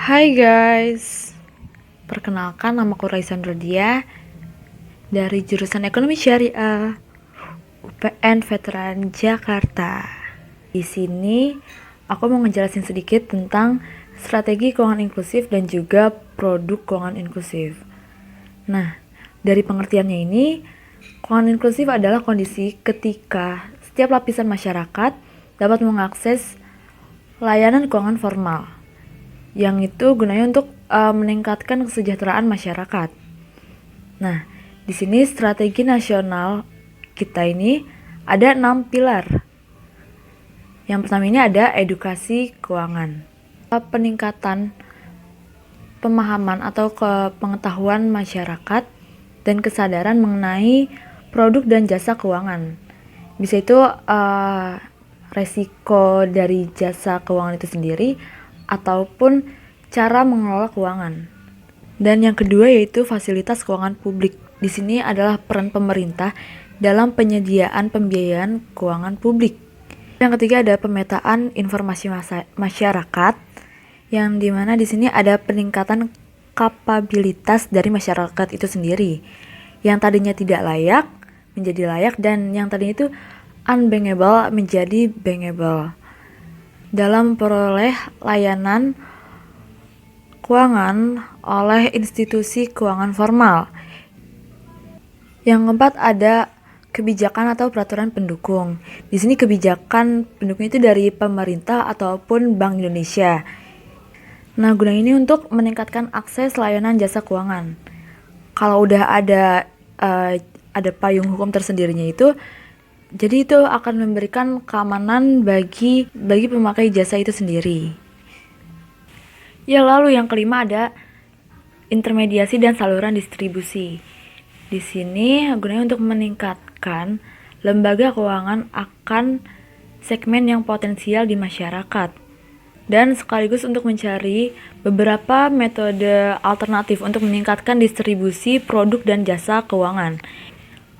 Hai guys, perkenalkan namaku Raisan Rodia dari jurusan Ekonomi Syariah UPN Veteran Jakarta. Di sini aku mau ngejelasin sedikit tentang strategi keuangan inklusif dan juga produk keuangan inklusif. Nah, dari pengertiannya ini, keuangan inklusif adalah kondisi ketika setiap lapisan masyarakat dapat mengakses layanan keuangan formal yang itu gunanya untuk meningkatkan kesejahteraan masyarakat. Nah, di sini strategi nasional kita ini ada 6 pilar. Yang pertama ini ada edukasi keuangan. Peningkatan pemahaman atau pengetahuan masyarakat dan kesadaran mengenai produk dan jasa keuangan. Bisa itu resiko dari jasa keuangan itu sendiri ataupun cara mengelola keuangan. Dan yang kedua yaitu fasilitas keuangan publik. Di sini adalah peran pemerintah dalam penyediaan pembiayaan keuangan publik. Yang ketiga ada pemetaan informasi masyarakat, yang dimana di sini ada peningkatan kapabilitas dari masyarakat itu sendiri. Yang tadinya tidak layak menjadi layak, dan yang tadinya itu unbankable menjadi bankable dalam peroleh layanan keuangan oleh institusi keuangan formal. Yang keempat ada kebijakan atau peraturan pendukung. Di sini kebijakan pendukung itu dari pemerintah ataupun Bank Indonesia. Nah, gunanya ini untuk meningkatkan akses layanan jasa keuangan. Kalau udah ada payung hukum tersendirinya itu, jadi itu akan memberikan keamanan bagi pemakai jasa itu sendiri. Ya, lalu yang kelima ada intermediasi dan saluran distribusi. Di sini gunanya untuk meningkatkan lembaga keuangan akan segmen yang potensial di masyarakat, dan sekaligus untuk mencari beberapa metode alternatif untuk meningkatkan distribusi produk dan jasa keuangan.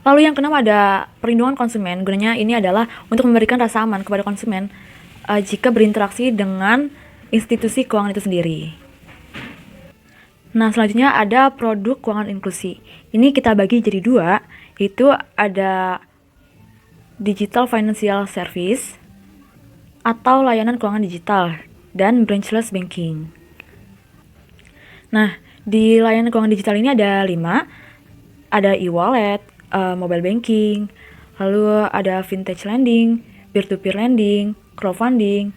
Lalu yang keenam ada perlindungan konsumen. Gunanya ini adalah untuk memberikan rasa aman kepada konsumen jika berinteraksi dengan institusi keuangan itu sendiri. Nah, selanjutnya ada produk keuangan inklusi. Ini kita bagi jadi dua, yaitu ada digital financial service atau layanan keuangan digital dan branchless banking. Nah, di layanan keuangan digital ini ada 5. Ada e-wallet, mobile banking, lalu ada vintage lending, peer-to-peer lending, crowdfunding,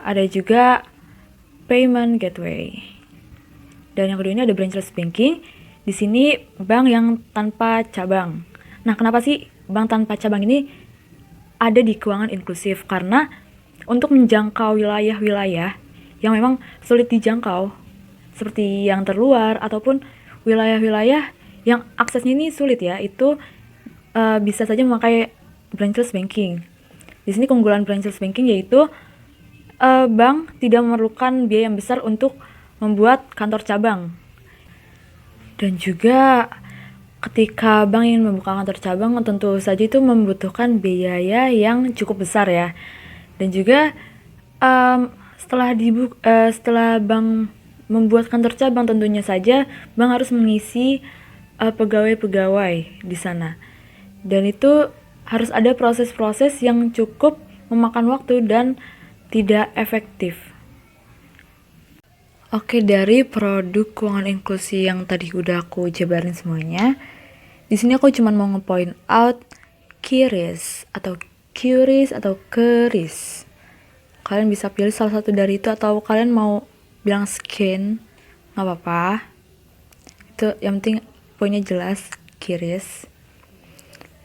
ada juga payment gateway. Dan yang kedua ini ada branchless banking. Di sini bank yang tanpa cabang. Nah, kenapa sih bank tanpa cabang ini ada di keuangan inklusif? Karena untuk menjangkau wilayah-wilayah yang memang sulit dijangkau, seperti yang terluar ataupun wilayah-wilayah yang aksesnya ini sulit ya, itu bisa saja memakai branchless banking. Di sini keunggulan branchless banking yaitu bank tidak memerlukan biaya yang besar untuk membuat kantor cabang. Dan juga ketika bank ingin membuka kantor cabang, tentu saja itu membutuhkan biaya yang cukup besar ya. Dan juga setelah bank membuat kantor cabang, tentunya saja bank harus mengisi pegawai-pegawai di sana. Dan itu harus ada proses-proses yang cukup memakan waktu dan tidak efektif. Oke, dari produk keuangan inklusi yang tadi udah aku jabarin semuanya, di sini aku cuma mau nge-point out QRIS atau QRIS. Kalian bisa pilih salah satu dari itu, atau kalian mau bilang skin, nggak apa-apa. Itu yang penting poinnya jelas, QRIS.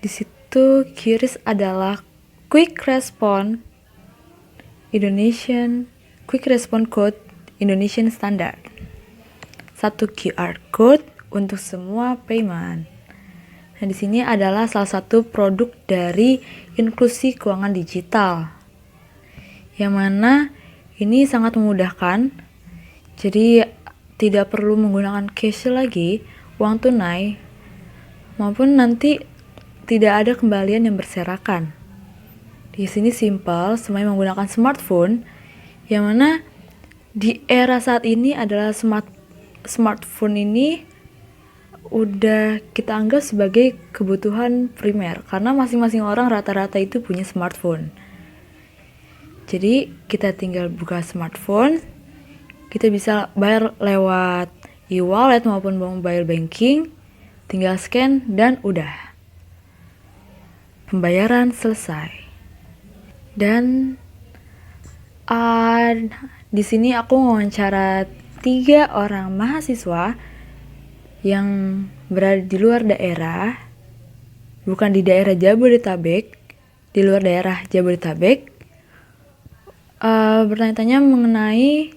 Di situ QRIS adalah Quick Response Code Indonesian Standard. Satu QR code untuk semua payment. Nah, di sini adalah salah satu produk dari inklusi keuangan digital, yang mana ini sangat memudahkan. Jadi tidak perlu menggunakan cash lagi, uang tunai, maupun nanti tidak ada kembalian yang berserakan. Di sini simple, semuanya menggunakan smartphone, yang mana Di era saat ini adalah smartphone ini udah kita anggap sebagai kebutuhan primer karena masing-masing orang rata-rata itu punya smartphone. Jadi kita tinggal buka smartphone, kita bisa bayar lewat e-wallet maupun mobile banking, tinggal scan dan udah. Pembayaran selesai. Dan di sini aku wawancara 3 orang mahasiswa yang berada di luar daerah, bukan di daerah Jabodetabek, di luar daerah Jabodetabek, bertanya-tanya mengenai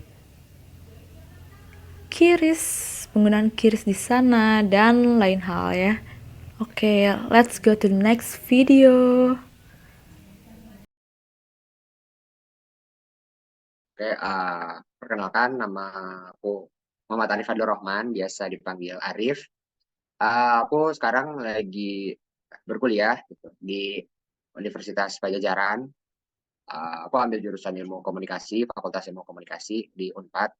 QRIS, penggunaan QRIS di sana dan lain hal ya. Oke, let's go to the next video. Oke, perkenalkan nama aku Muhammad Arif Fadlur Rahman, biasa dipanggil Arif. Aku sekarang lagi berkuliah gitu, di Universitas Pajajaran. Aku ambil jurusan ilmu komunikasi, Fakultas Ilmu Komunikasi di Unpad.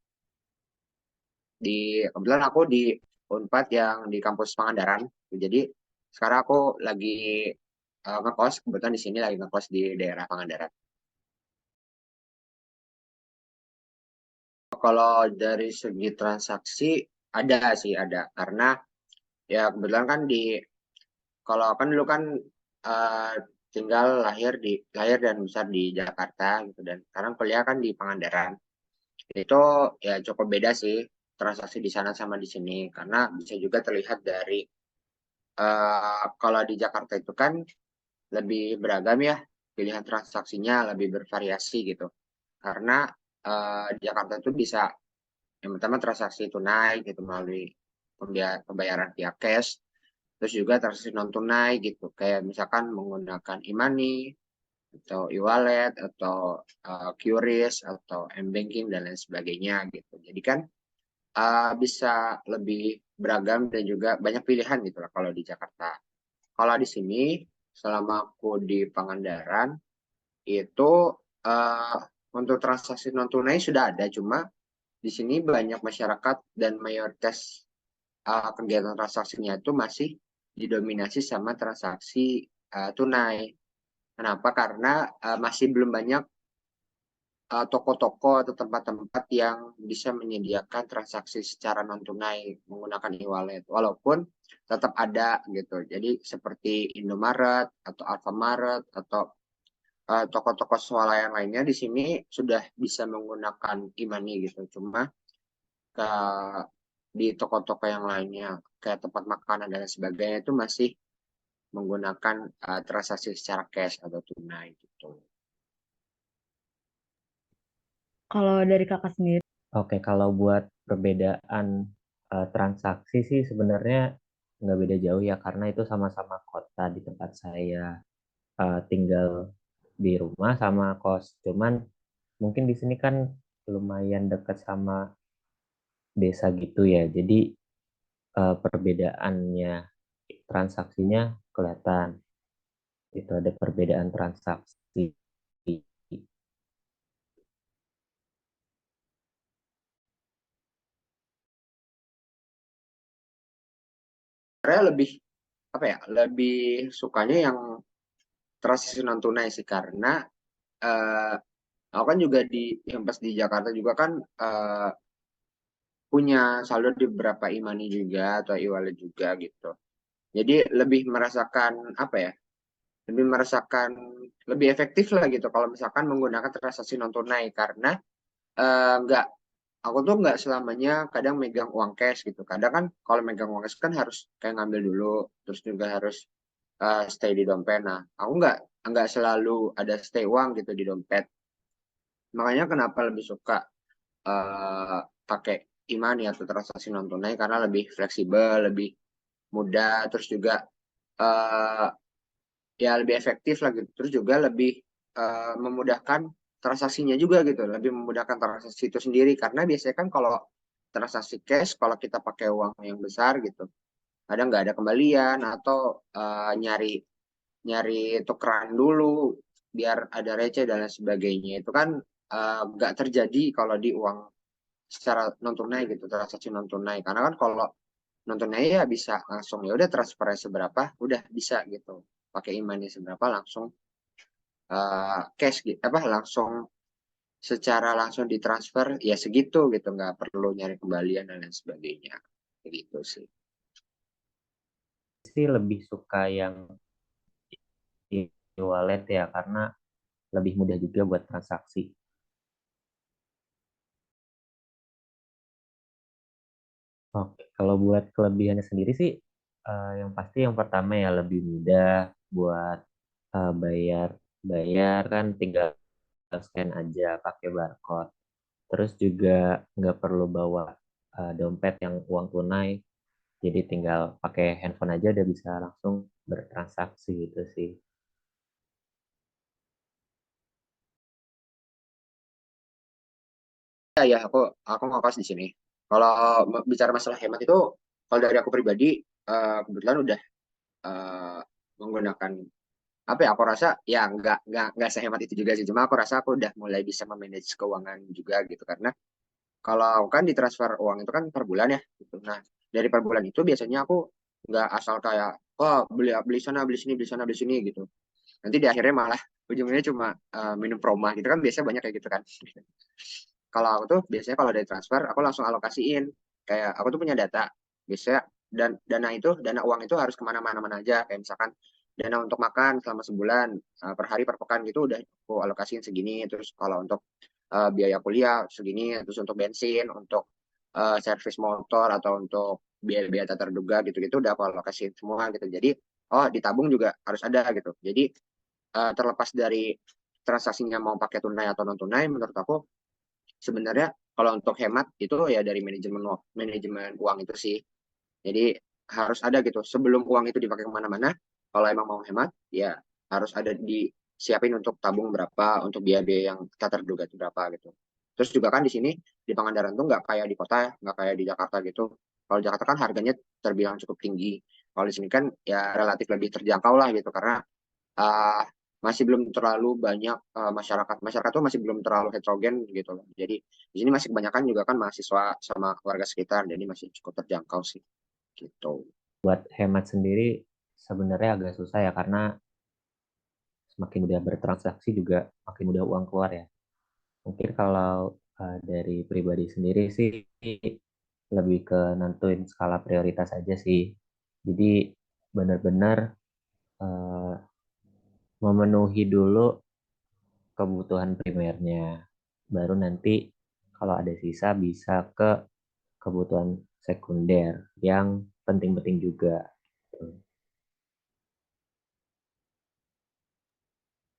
Kebetulan aku di Unpad yang di kampus Pangandaran. Jadi sekarang aku lagi ngekos, kebetulan di sini lagi ngekos di daerah Pangandaran. Kalau dari segi transaksi ada karena ya kebetulan kan kalau kan dulu kan eh, tinggal lahir dan besar di Jakarta gitu, dan sekarang kuliah kan di Pangandaran. Itu ya cukup beda sih transaksi di sana sama di sini, karena bisa juga terlihat dari kalau di Jakarta itu kan lebih beragam ya, pilihan transaksinya lebih bervariasi gitu. Karena di Jakarta itu bisa yang pertama transaksi tunai gitu melalui pembayaran via cash, terus juga transaksi non tunai gitu, kayak misalkan menggunakan e-money atau e-wallet atau QRIS atau m-banking dan lain sebagainya gitu. Jadi kan bisa lebih beragam dan juga banyak pilihan gitu lah kalau di Jakarta. Kalau di sini selama aku di Pangandaran itu uh, untuk transaksi non tunai sudah ada, cuma di sini banyak masyarakat dan mayoritas kegiatan transaksinya itu masih didominasi sama transaksi tunai. Kenapa? Karena masih belum banyak toko-toko atau tempat-tempat yang bisa menyediakan transaksi secara non tunai menggunakan e-wallet. Walaupun tetap ada gitu. Jadi seperti Indomaret atau Alfamaret atau toko-toko swalayan lainnya di sini sudah bisa menggunakan e-money gitu. Cuma ke di toko-toko yang lainnya kayak tempat makanan dan sebagainya itu masih menggunakan transaksi secara cash atau tunai gitu. Kalau dari kakak sendiri, Oke, kalau buat perbedaan transaksi sih sebenarnya nggak beda jauh ya, karena itu sama-sama kota di tempat saya tinggal di rumah sama kos. Cuman mungkin di sini kan lumayan dekat sama desa gitu ya, jadi perbedaannya transaksinya kelihatan. Itu ada perbedaan transaksi. Saya lebih apa ya, lebih sukanya yang transaksi non tunai sih, karena eh, aku kan juga yang pas di Jakarta juga kan punya saldo di beberapa e-money juga atau e-wallet juga gitu. Jadi lebih merasakan apa ya, lebih merasakan lebih efektif lah gitu kalau misalkan menggunakan transaksi non tunai, karena nggak aku tuh nggak selamanya kadang megang uang cash gitu. Kadang kan kalau megang uang cash kan harus kayak ngambil dulu, terus juga harus stay di dompet. Nah, aku nggak selalu ada stay uang gitu di dompet. Makanya kenapa lebih suka pakai e-money atau transaksi non tunai, karena lebih fleksibel, lebih mudah, terus juga uh, ya lebih efektif lah gitu. Terus juga lebih memudahkan transaksinya juga gitu, lebih memudahkan transaksi itu sendiri, karena biasanya kan kalau transaksi cash kalau kita pakai uang yang besar gitu, kadang nggak ada kembalian atau nyari nyari tukeran dulu biar ada receh dan lain sebagainya. Itu kan nggak terjadi kalau di uang secara non tunai gitu, transaksi non tunai. Karena kan kalau non tunai ya bisa langsung ya udah transfernya seberapa, udah bisa gitu. Pakai e-money seberapa langsung cash gitu, apa langsung secara langsung ditransfer ya segitu gitu, nggak perlu nyari kembalian dan lain sebagainya. Gitu sih. Sih lebih suka yang e-wallet ya karena lebih mudah juga buat transaksi. Oke, kalau buat kelebihannya sendiri sih yang pasti yang pertama ya lebih mudah buat bayar bayar kan tinggal scan aja pakai barcode. Terus juga nggak perlu bawa dompet yang uang tunai, jadi tinggal pakai handphone aja udah bisa langsung bertransaksi gitu sih. Ya, aku mau pas di sini. Kalau bicara masalah hemat itu, kalau dari aku pribadi, kebetulan udah eh, menggunakan apa ya? Aku rasa ya nggak sehemat itu juga sih. Cuma aku rasa aku udah mulai bisa memanage keuangan juga gitu, karena kalau kan ditransfer uang itu kan per bulan ya. Gitu. Nah, dari per bulan itu biasanya aku nggak asal kayak oh beli beli sana beli sini gitu. Nanti di akhirnya malah ujungnya cuma minum proma gitu kan, biasanya banyak kayak gitu kan. Kalau aku tuh biasanya kalau dari transfer aku langsung alokasiin, kayak aku tuh punya data biasanya, dan dana uang itu harus kemana-mana aja, kayak misalkan dana untuk makan selama sebulan, per hari per pekan gitu udah aku alokasiin segini, terus kalau untuk biaya kuliah segini, terus untuk bensin, untuk servis motor atau untuk biaya-biaya tak terduga gitu-gitu udah aku alokasiin semua gitu. Jadi oh ditabung juga harus ada gitu. Jadi terlepas dari transaksinya mau pakai tunai atau non tunai, menurut aku sebenarnya kalau untuk hemat itu ya dari manajemen uang itu sih. Jadi harus ada gitu. Sebelum uang itu dipakai kemana-mana, kalau emang mau hemat, ya harus ada disiapin untuk tabung berapa, untuk biaya-biaya yang tak terduga itu berapa gitu. Terus juga kan di sini di Pangandaran tuh nggak kayak di kota ya, nggak kayak di Jakarta gitu. Kalau Jakarta kan harganya terbilang cukup tinggi. Kalau di sini kan ya relatif lebih terjangkau lah gitu, karena uh, masih belum terlalu banyak masyarakat tuh masih belum terlalu heterogen gitu loh. Jadi di sini masih kebanyakan juga kan mahasiswa sama keluarga sekitar, jadi masih cukup terjangkau sih gitu. Buat hemat sendiri sebenarnya agak susah ya karena semakin mudah bertransaksi juga makin mudah uang keluar ya. Mungkin kalau dari pribadi sendiri sih lebih ke nentuin skala prioritas aja sih. Jadi benar-benar eh, memenuhi dulu kebutuhan primernya. Baru nanti kalau ada sisa bisa ke kebutuhan sekunder yang penting-penting juga.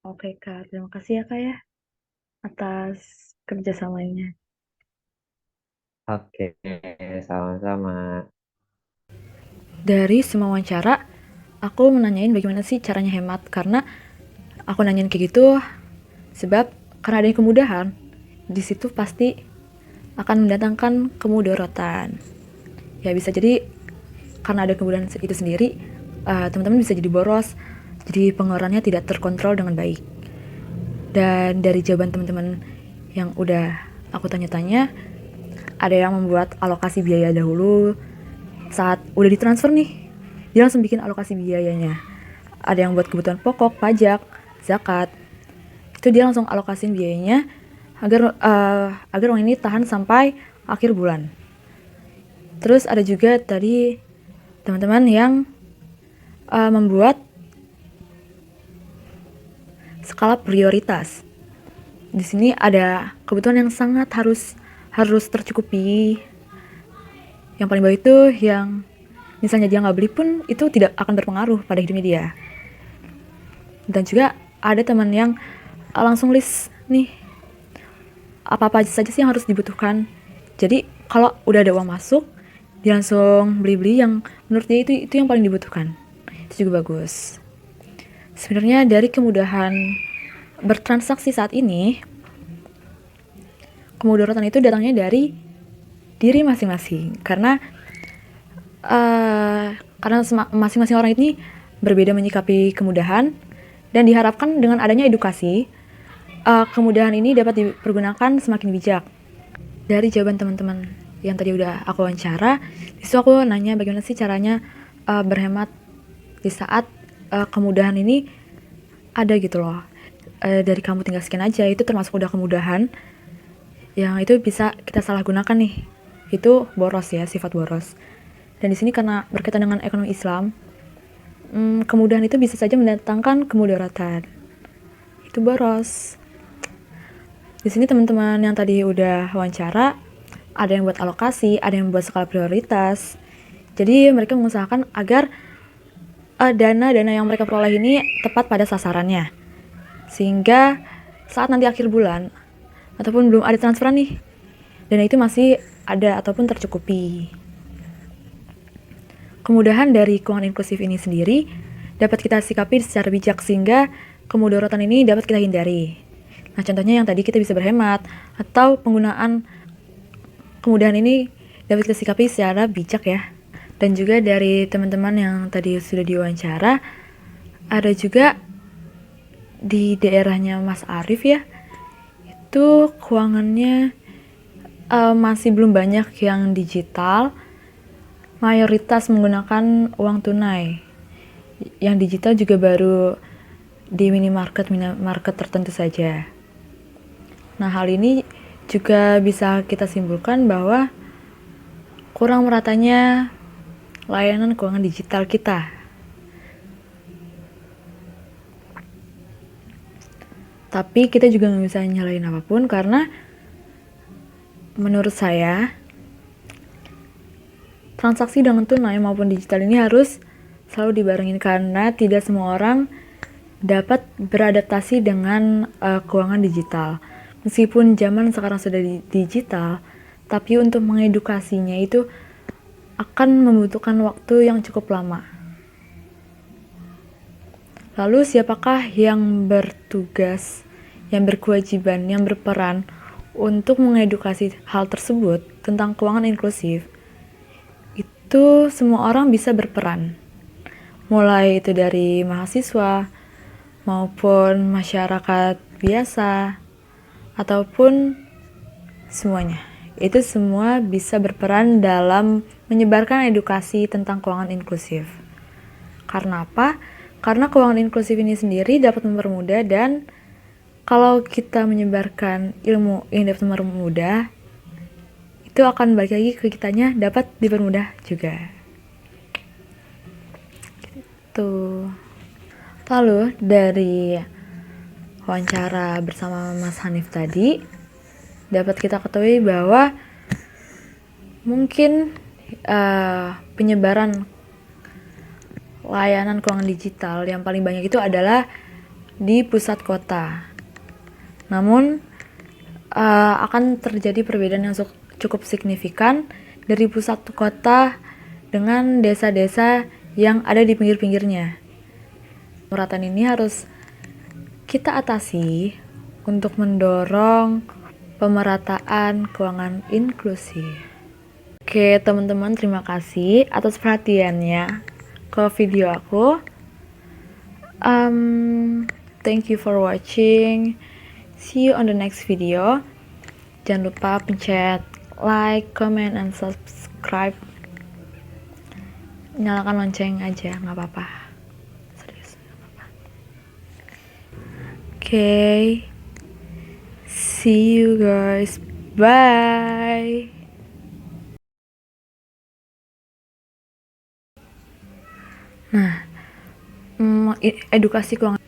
Oke Kak, terima kasih ya Kak ya atas kerjasamanya. Oke, sama-sama. Dari semua wawancara, aku menanyain bagaimana sih caranya hemat, karena aku nanyain kayak gitu sebab karena adanya kemudahan, di situ pasti akan mendatangkan kemudaratan. Ya bisa jadi karena ada kemudahan itu sendiri, teman-teman bisa jadi boros, jadi pengeluarannya tidak terkontrol dengan baik. Dan dari jawaban teman-teman yang udah aku tanya-tanya, ada yang membuat alokasi biaya dahulu saat udah ditransfer nih, dia langsung bikin alokasi biayanya. Ada yang buat kebutuhan pokok, pajak, zakat, itu dia langsung alokasin biayanya agar uang ini tahan sampai akhir bulan. Terus ada juga tadi teman-teman yang membuat skala prioritas. Di sini ada kebutuhan yang sangat harus tercukupi. Yang paling bawah itu yang misalnya dia nggak beli pun itu tidak akan berpengaruh pada hidupnya dia. Dan juga ada teman yang langsung list nih apa-apa saja sih yang harus dibutuhkan. Jadi kalau udah ada uang masuk, dia langsung beli-beli yang menurut dia itu yang paling dibutuhkan. Itu juga bagus. Sebenarnya dari kemudahan bertransaksi saat ini, kemudaratan itu datangnya dari diri masing-masing, karena masing-masing orang ini berbeda menyikapi kemudahan, dan diharapkan dengan adanya edukasi, kemudahan ini dapat dipergunakan semakin bijak. Dari jawaban teman-teman yang tadi udah aku wawancara, disitu aku nanya bagaimana sih caranya berhemat di saat kemudahan ini ada gitu loh. Dari kamu tinggal scan aja, itu termasuk udah kemudahan yang itu bisa kita salahgunakan nih. Itu boros ya, sifat boros. Dan di sini karena berkaitan dengan ekonomi Islam, kemudahan itu bisa saja mendatangkan kemudaratan. Itu boros. Di sini teman-teman yang tadi udah wawancara, ada yang buat alokasi, ada yang buat skala prioritas. Jadi mereka mengusahakan agar dana-dana yang mereka peroleh ini tepat pada sasarannya. Sehingga saat nanti akhir bulan ataupun belum ada transferan nih, dana itu masih ada ataupun tercukupi. Kemudahan dari keuangan inklusif ini sendiri dapat kita sikapi secara bijak sehingga kemudaratan ini dapat kita hindari. Nah, contohnya yang tadi kita bisa berhemat atau penggunaan kemudahan ini dapat kita sikapi secara bijak ya. Dan juga dari teman-teman yang tadi sudah diwawancara, ada juga di daerahnya Mas Arif ya, itu keuangannya masih belum banyak yang digital, mayoritas menggunakan uang tunai. Yang digital juga baru di minimarket tertentu saja. Nah, hal ini juga bisa kita simpulkan bahwa kurang meratanya layanan keuangan digital kita. Tapi kita juga nggak bisa nyalain apapun karena menurut saya transaksi dengan tunai maupun digital ini harus selalu dibarengin karena tidak semua orang dapat beradaptasi dengan keuangan digital. Meskipun zaman sekarang sudah digital, tapi untuk mengedukasinya itu akan membutuhkan waktu yang cukup lama. Lalu siapakah yang bertugas, yang berkewajiban, yang berperan untuk mengedukasi hal tersebut tentang keuangan inklusif? Itu semua orang bisa berperan. Mulai itu dari mahasiswa maupun masyarakat biasa ataupun semuanya. Itu semua bisa berperan dalam menyebarkan edukasi tentang keuangan inklusif. Karena apa? Karena keuangan inklusif ini sendiri dapat mempermudah dan kalau kita menyebarkan ilmu yang dapat mempermudah, itu akan balik lagi ke kitanya dapat dipermudah juga. Gitu. Lalu dari wawancara bersama Mas Hanif tadi, dapat kita ketahui bahwa mungkin penyebaran layanan keuangan digital yang paling banyak itu adalah di pusat kota. Namun akan terjadi perbedaan yang cukup signifikan dari pusat kota dengan desa-desa yang ada di pinggir-pinggirnya. Pemerataan ini harus kita atasi untuk mendorong pemerataan keuangan inklusif. Oke, teman-teman, terima kasih atas perhatiannya ke video aku. Thank you for watching. See you on the next video. Jangan lupa pencet like, comment, and subscribe. Nyalakan lonceng aja, nggak apa-apa. Serius, nggak apa-apa. Okay. See you guys. Bye. Nah, edukasi keuangan